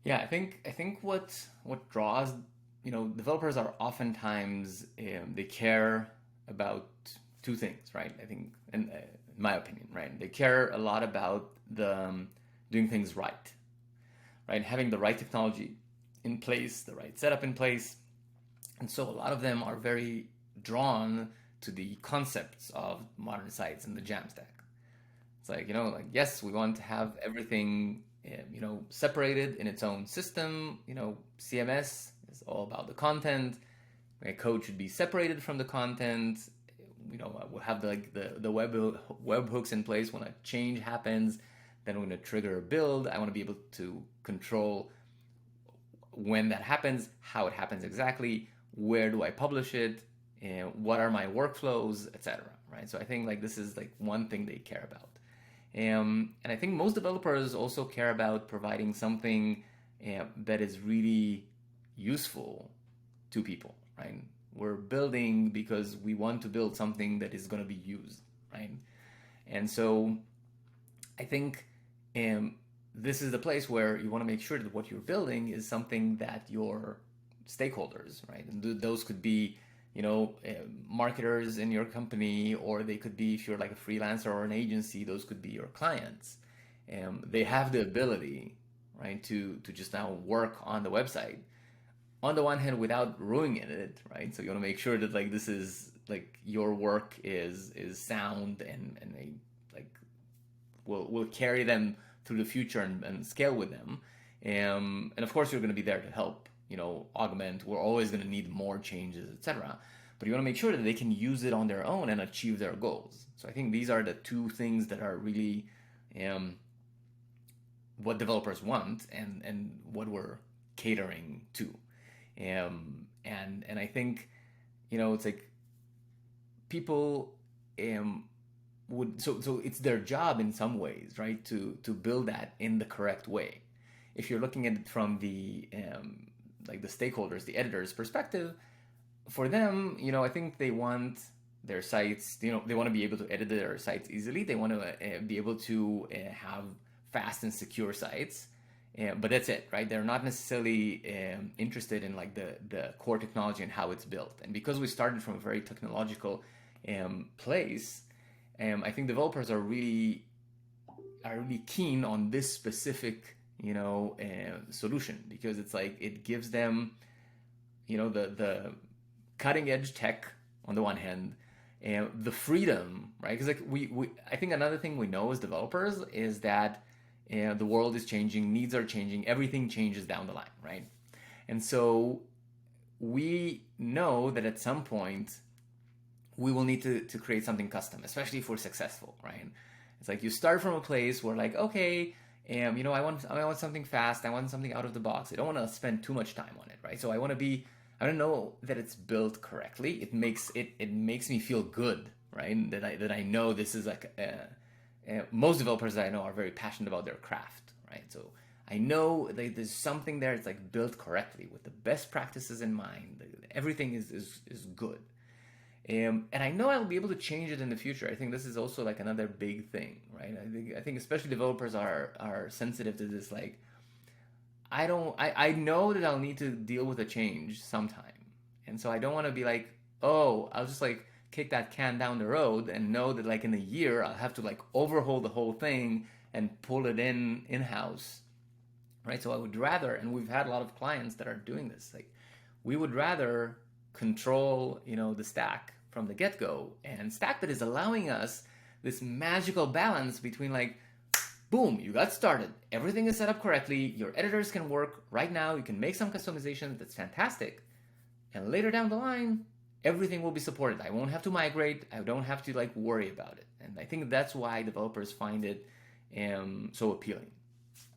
Yeah, I think what draws, developers are oftentimes they care about two things, right? I think, in my opinion, right, they care a lot about the doing things right, having the right technology in place, the right setup in place, and so a lot of them are very drawn to the concepts of modern sites and the Jamstack. It's like, like, yes, we want to have everything, separated in its own system. CMS is all about the content. Code should be separated from the content. We'll have the web hooks in place. When a change happens, then we're going to trigger a build. I want to be able to control when that happens, how it happens exactly, where do I publish it, and what are my workflows, etc. Right. So I think like this is like one thing they care about. And I think most developers also care about providing something that is really useful to people, right? We're building because we want to build something that is going to be used, right? And so I think um, this is the place where you want to make sure that what you're building is something that your stakeholders, right? And those could be, marketers in your company, or they could be, if you're like a freelancer or an agency, those could be your clients. They have the ability, right, to just now work on the website on the one hand without ruining it, right? So you want to make sure that like this is like your work is sound and like will carry them through the future and scale with them. And of course, you're going to be there to help, augment. We're always going to need more changes, etc. But you want to make sure that they can use it on their own and achieve their goals. So I think these are the two things that are really um, what developers want and what we're catering to. And I think, it's like people um, so it's their job in some ways, right, to build that in the correct way. If you're looking at it from the like the stakeholders, the editors perspective, for them, I think they want their sites, they want to be able to edit their sites easily. They want to be able to have fast and secure sites. But that's it, right? They're not necessarily interested in like the core technology and how it's built. And because we started from a very technological place, I think developers are really keen on this specific solution, because it's like it gives them the cutting edge tech on the one hand, and the freedom, right? Because like we I think another thing we know as developers is that the world is changing, needs are changing, everything changes down the line, right? And so we know that at some point we will need to create something custom, especially if we're successful, right? It's like you start from a place where like, okay, I want something fast, I want something out of the box. I don't want to spend too much time on it, right? So I don't know that it's built correctly. It makes me feel good, right? That I know this is like most developers that I know are very passionate about their craft, right? So I know that there's something there. It's like built correctly with the best practices in mind. Everything is good. And I know I'll be able to change it in the future. I think this is also like another big thing, right? I think especially developers are sensitive to this. Like, I know that I'll need to deal with a change sometime, and so I don't want to be like, oh, I'll just like kick that can down the road and know that like in a year I'll have to like overhaul the whole thing and pull it in house, right? So I would rather, and we've had a lot of clients that are doing this, like we would rather control, the stack from the get go. And Stackbit is allowing us this magical balance between like, boom, you got started, everything is set up correctly, your editors can work right now, you can make some customization, that's fantastic. And later down the line, everything will be supported. I won't have to migrate, I don't have to like worry about it. And I think that's why developers find it so appealing.